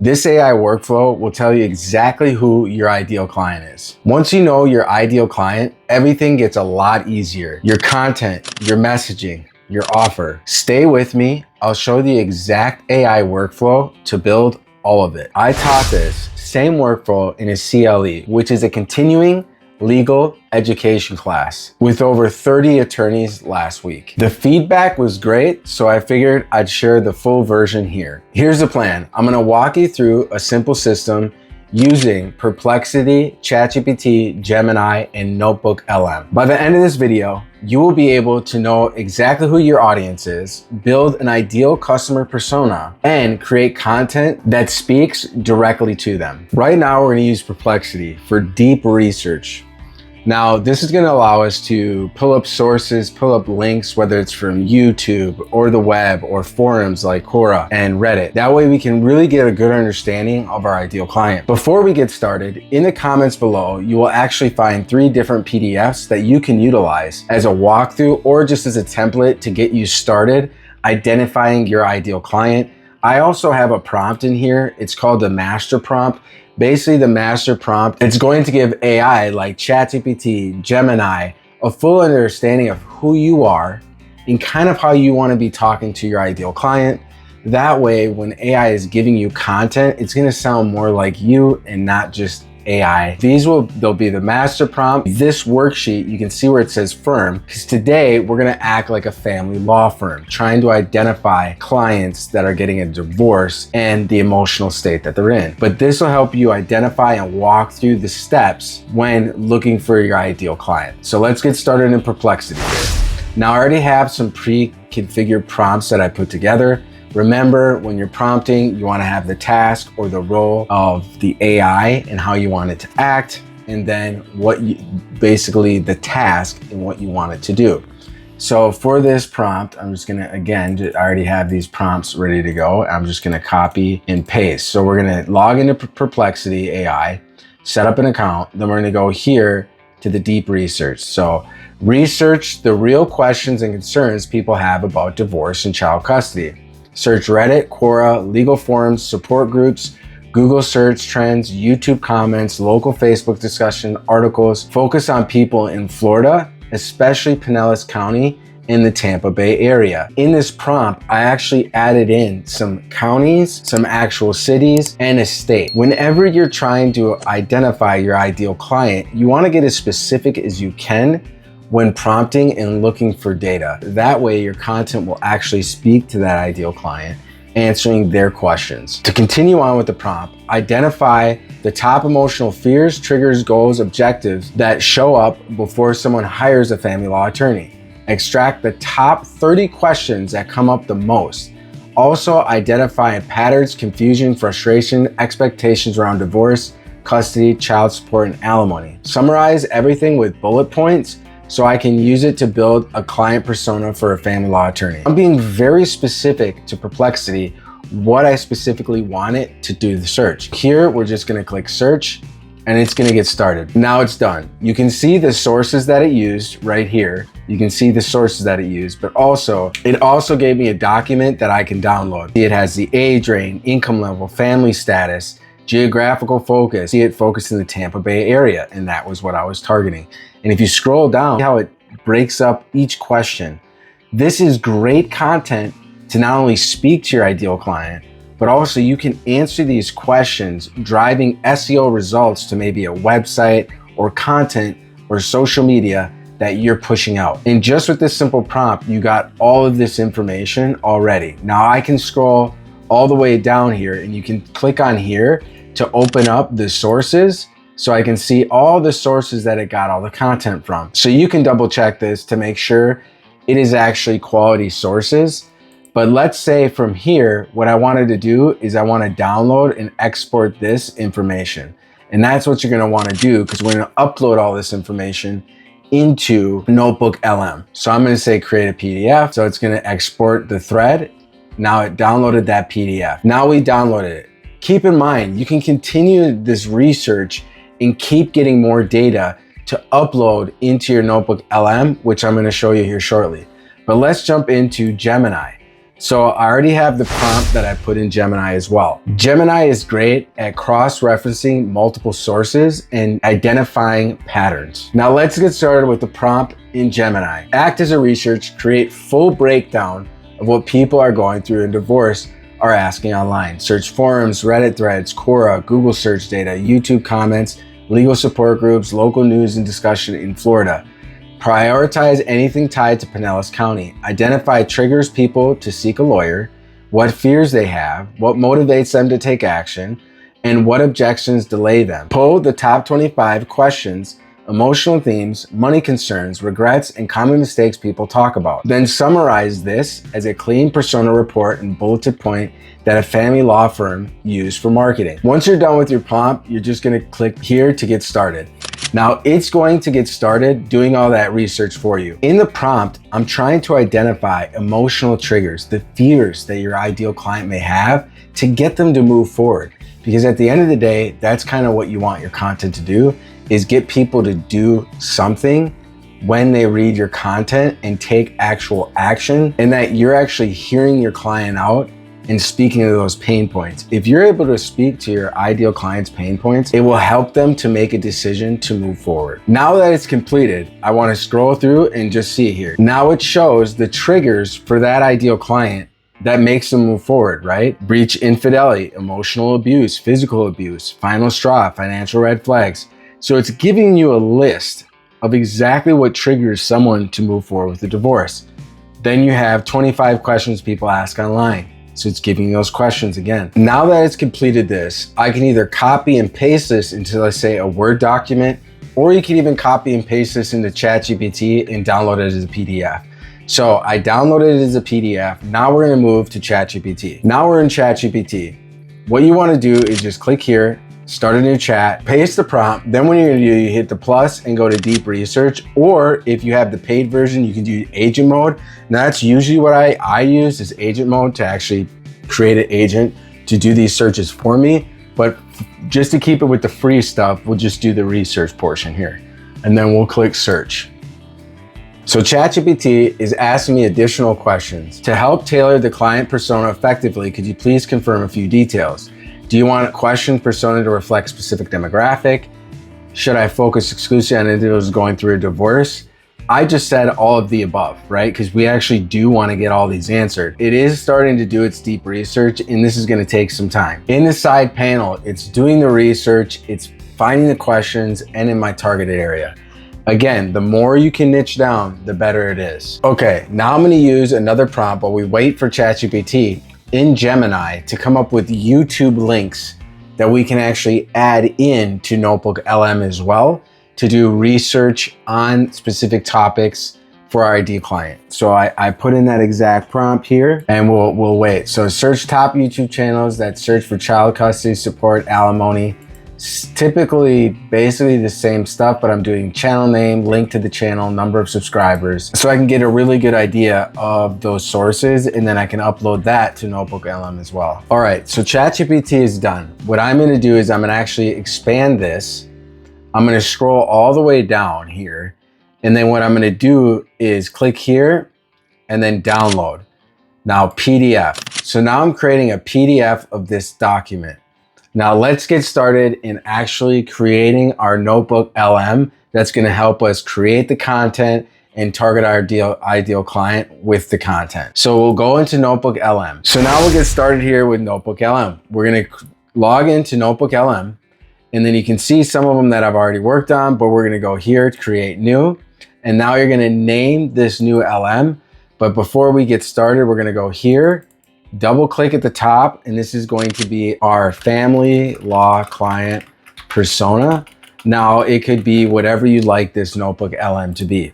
This AI workflow will tell you exactly who your ideal client is. Once you know your ideal client, everything gets a lot easier. Your content, your messaging, your offer. Stay with me. I'll show the exact AI workflow to build all of it. I taught this same workflow in a CLE, which is a continuing legal education class with over 30 attorneys last week. The feedback was great, so I figured I'd share the full version here. Here's the plan. I'm gonna walk you through a simple system using Perplexity, ChatGPT, Gemini, and NotebookLM. By the end of this video, you will be able to know exactly who your audience is, build an ideal customer persona, and create content that speaks directly to them. Right now, we're gonna use Perplexity for deep research. Now, this is going to allow us to pull up sources, pull up links, whether it's from YouTube or the web or forums like Quora and Reddit. That way we can really get a good understanding of our ideal client. Before we get started, in the comments below, you will actually find 3 different PDFs that you can utilize as a walkthrough or just as a template to get you started identifying your ideal client. I also have a prompt in here. It's called the master prompt. Basically, the master prompt, it's going to give AI like ChatGPT, Gemini, a full understanding of who you are and kind of how you want to be talking to your ideal client. That way, when AI is giving you content, it's going to sound more like you and not just AI. They'll be the master prompt. This worksheet, you can see where it says firm, because today we're going to act like a family law firm, trying to identify clients that are getting a divorce and the emotional state that they're in. But this will help you identify and walk through the steps when looking for your ideal client. So let's get started in Perplexity here. Now I already have some pre-configured prompts that I put together. Remember, when you're prompting, you want to have the task or the role of the AI and how you want it to act, and then basically the task and what you want it to do. So for this prompt, I'm just gonna, again, I already have these prompts ready to go. I'm just gonna copy and paste. So we're gonna log into Perplexity AI, set up an account, then we're gonna go here to the deep research. So research the real questions and concerns people have about divorce and child custody. Search Reddit, Quora, legal forums, support groups, Google search trends, YouTube comments, local Facebook discussion, articles. Focus on people in Florida, especially Pinellas County in the Tampa Bay area. In this prompt, I actually added in some counties, some actual cities, and a state. Whenever you're trying to identify your ideal client, you want to get as specific as you can when prompting and looking for data. That way your content will actually speak to that ideal client, answering their questions. To continue on with the prompt, identify the top emotional fears, triggers, goals, objectives that show up before someone hires a family law attorney. Extract the top 30 questions that come up the most. Also identify patterns, confusion, frustration, expectations around divorce, custody, child support, and alimony. Summarize everything with bullet points so I can use it to build a client persona for a family law attorney. I'm being very specific to Perplexity what I specifically want it to do the search. Here, we're just gonna click search and it's gonna get started. Now it's done. You can see the sources that it used right here. You can see the sources that it used, but it also gave me a document that I can download. It has the age range, income level, family status, geographical focus. See it focused in the Tampa Bay area, and that was what I was targeting. And if you scroll down, see how it breaks up each question. This is great content to not only speak to your ideal client, but also you can answer these questions, driving SEO results to maybe a website or content or social media that you're pushing out. And just with this simple prompt, you got all of this information already. Now I can scroll all the way down here and you can click on here to open up the sources so I can see all the sources that it got all the content from. So you can double check this to make sure it is actually quality sources. But let's say from here, what I wanted to do is I want to download and export this information. And that's what you're going to want to do, because we're going to upload all this information into NotebookLM. So I'm going to say create a PDF. So it's going to export the thread. Now it downloaded that PDF. Now we downloaded it. Keep in mind, you can continue this research and keep getting more data to upload into your NotebookLM, which I'm going to show you here shortly. But let's jump into Gemini. So I already have the prompt that I put in Gemini as well. Gemini is great at cross-referencing multiple sources and identifying patterns. Now let's get started with the prompt in Gemini. Act as a research, create full breakdown of what people are going through in divorce are asking online. Search forums, Reddit threads, Quora, Google search data, YouTube comments, legal support groups, local news and discussion in Florida. Prioritize anything tied to Pinellas County. Identify triggers people to seek a lawyer, what fears they have, what motivates them to take action, and what objections delay them. Pull the top 25 questions, emotional themes, money concerns, regrets, and common mistakes people talk about. Then summarize this as a clean persona report and bulleted point that a family law firm used for marketing. Once you're done with your prompt, you're just gonna click here to get started. Now it's going to get started doing all that research for you. In the prompt, I'm trying to identify emotional triggers, the fears that your ideal client may have to get them to move forward. Because at the end of the day, that's kind of what you want your content to do, is get people to do something when they read your content and take actual action, and that you're actually hearing your client out and speaking to those pain points. If you're able to speak to your ideal client's pain points, it will help them to make a decision to move forward. Now that it's completed, I want to scroll through and just see here. Now it shows the triggers for that ideal client that makes them move forward, right? Breach infidelity, emotional abuse, physical abuse, final straw, financial red flags. So it's giving you a list of exactly what triggers someone to move forward with a divorce. Then you have 25 questions people ask online. So it's giving you those questions again. Now that it's completed this, I can either copy and paste this into, let's say, a Word document, or you can even copy and paste this into ChatGPT and download it as a PDF. So I downloaded it as a PDF. Now we're gonna move to ChatGPT. Now we're in ChatGPT. What you wanna do is just click here, start a new chat, paste the prompt. Then what you're gonna do, you hit the plus and go to deep research, or if you have the paid version, you can do agent mode. Now that's usually what I use is agent mode to actually create an agent to do these searches for me. But just to keep it with the free stuff, we'll just do the research portion here. And then we'll click search. So ChatGPT is asking me additional questions. To help tailor the client persona effectively, could you please confirm a few details? Do you want a question persona to reflect specific demographic? Should I focus exclusively on individuals going through a divorce? I just said all of the above, right? Because we actually do want to get all these answered. It is starting to do its deep research, and this is going to take some time. In the side panel, it's doing the research, it's finding the questions, and in my targeted area. Again, the more you can niche down, the better it is. Okay, now I'm going to use another prompt while we wait for ChatGPT in Gemini to come up with YouTube links that we can actually add in to NotebookLM as well to do research on specific topics for our ideal client. So I put in that exact prompt here and we'll wait. So search top YouTube channels that search for child custody support, alimony. Typically basically the same stuff, but I'm doing channel name, link to the channel, number of subscribers, so I can get a really good idea of those sources, and then I can upload that to NotebookLM as well. All right, so ChatGPT is done. What I'm gonna do is I'm gonna actually expand this. I'm gonna scroll all the way down here, and then what I'm gonna do is click here and then download. Now PDF. So now I'm creating a PDF of this document. Now let's get started in actually creating our NotebookLM that's going to help us create the content and target our ideal client with the content. So we'll go into NotebookLM. So now we'll get started here with NotebookLM. We're going to log into NotebookLM, and then you can see some of them that I've already worked on, but we're going to go here to create new. And now you're going to name this new LM. But before we get started, we're going to go here, double click at the top, and this is going to be our family law client persona. Now it could be whatever you like this NotebookLM to be.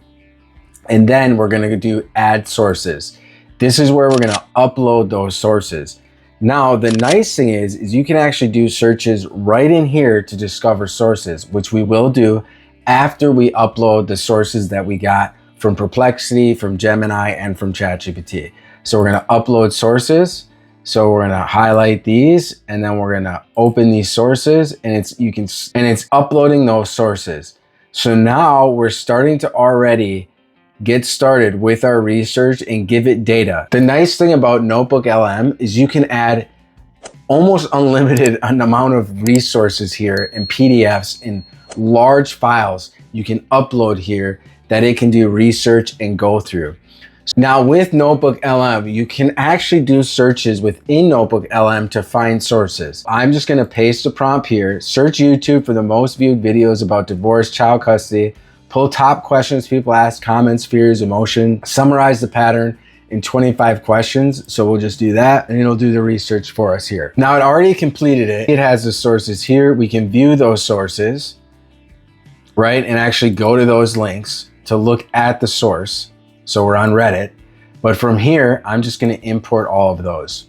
And then we're going to do add sources. This is where we're going to upload those sources. Now the nice thing is you can actually do searches right in here to discover sources, which we will do after we upload the sources that we got from Perplexity, from Gemini, and from ChatGPT. So we're going to upload sources. So we're going to highlight these, and then we're going to open these sources, and it's uploading those sources. So now we're starting to already get started with our research and give it data. The nice thing about NotebookLM is you can add almost unlimited amount of resources here and PDFs in large files you can upload here that it can do research and go through. Now with NotebookLM, you can actually do searches within NotebookLM to find sources. I'm just gonna paste the prompt here, search YouTube for the most viewed videos about divorce, child custody, pull top questions people ask, comments, fears, emotion, summarize the pattern in 25 questions. So we'll just do that and it'll do the research for us here. Now it already completed it. It has the sources here. We can view those sources, right? And actually go to those links to look at the source. So we're on Reddit, but from here, I'm just gonna import all of those.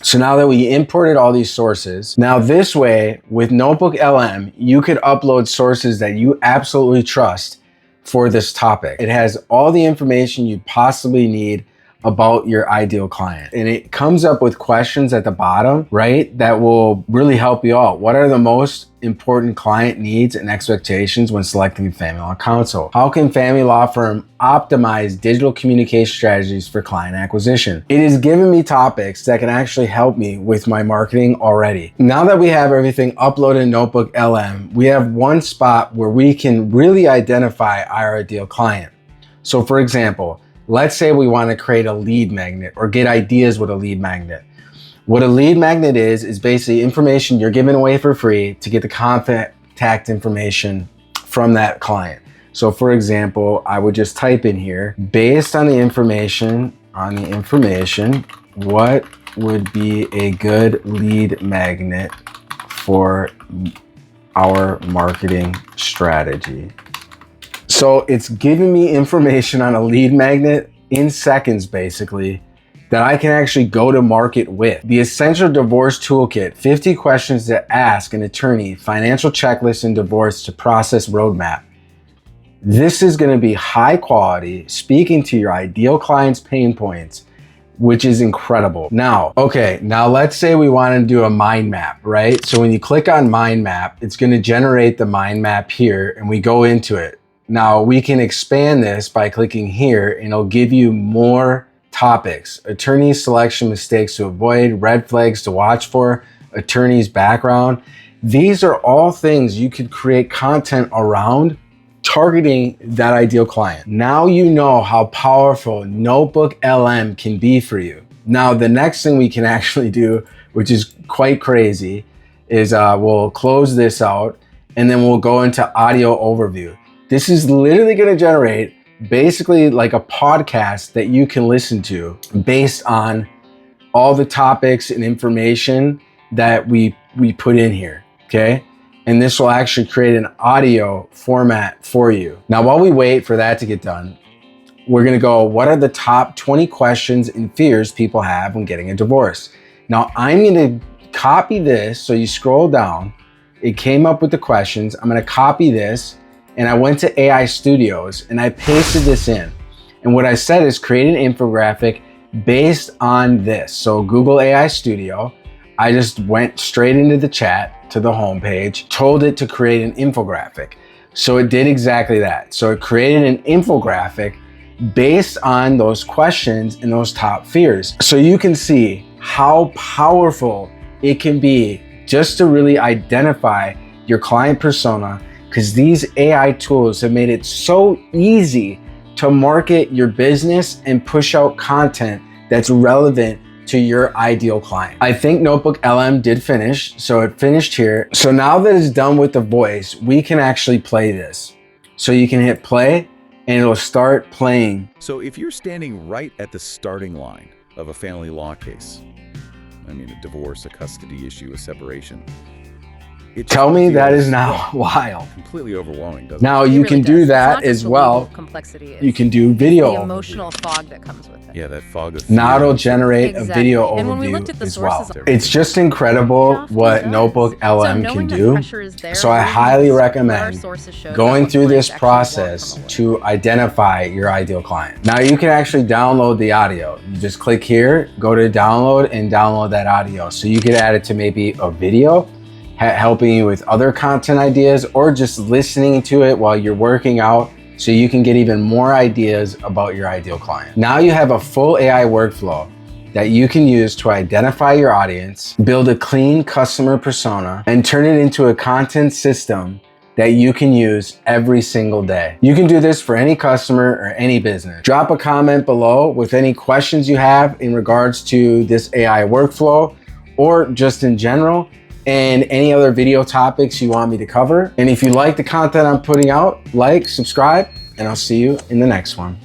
So now that we imported all these sources, now this way with NotebookLM, you could upload sources that you absolutely trust for this topic. It has all the information you possibly need about your ideal client. And it comes up with questions at the bottom, right? That will really help you out. What are the most important client needs and expectations when selecting a family law counsel? How can family law firm optimize digital communication strategies for client acquisition? It has given me topics that can actually help me with my marketing already. Now that we have everything uploaded in NotebookLM, we have one spot where we can really identify our ideal client. So for example, let's say we want to create a lead magnet or get ideas with a lead magnet. What a lead magnet is basically information you're giving away for free to get the contact information from that client. So for example, I would just type in here, based on the information, what would be a good lead magnet for our marketing strategy? So it's giving me information on a lead magnet in seconds, basically, that I can actually go to market with. The Essential Divorce Toolkit, 50 questions to ask an attorney, financial checklist and divorce to process roadmap. This is gonna be high quality, speaking to your ideal client's pain points, which is incredible. Now let's say we wanna do a mind map, right? So when you click on mind map, it's gonna generate the mind map here and we go into it. Now we can expand this by clicking here and it'll give you more topics. Attorney selection mistakes to avoid, red flags to watch for, attorney's background. These are all things you could create content around targeting that ideal client. Now you know how powerful NotebookLM can be for you. Now the next thing we can actually do, which is quite crazy, is we'll close this out and then we'll go into audio overview. This is literally going to generate basically like a podcast that you can listen to based on all the topics and information that we put in here, okay? And this will actually create an audio format for you. Now, while we wait for that to get done, we're going to go, what are the top 20 questions and fears people have when getting a divorce? Now, I'm going to copy this. So you scroll down, it came up with the questions. I'm going to copy this. And I went to AI Studios and I pasted this in. And what I said is create an infographic based on this. So Google AI Studio, I just went straight into the chat to the homepage, told it to create an infographic. So it did exactly that. So it created an infographic based on those questions and those top fears. So you can see how powerful it can be just to really identify your client persona, because these AI tools have made it so easy to market your business and push out content that's relevant to your ideal client. I think NotebookLM did finish, so it finished here. So now that it's done with the voice, we can actually play this. So you can hit play and it'll start playing. So if you're standing right at the starting line of a family law case, I mean a divorce, a custody issue, a separation, Tell me that is now wild. Completely overwhelming, doesn't now it? you can do that as well. Complexity is you can do video. the emotional fog that comes with it. Yeah, that fog of fear. Now it'll generate a video And when we overview looked at the as well. sources, It's just incredible what NotebookLM can do. So I highly recommend going through this process to identify your ideal client. Now you can actually download the audio. You just click here, go to download and download that audio. So you could add it to maybe a video, helping you with other content ideas, or just listening to it while you're working out, so you can get even more ideas about your ideal client. Now you have a full AI workflow that you can use to identify your audience, build a clean customer persona, and turn it into a content system that you can use every single day. You can do this for any customer or any business. Drop a comment below with any questions you have in regards to this AI workflow or just in general, and any other video topics you want me to cover. And if you like the content I'm putting out, like, subscribe, and I'll see you in the next one.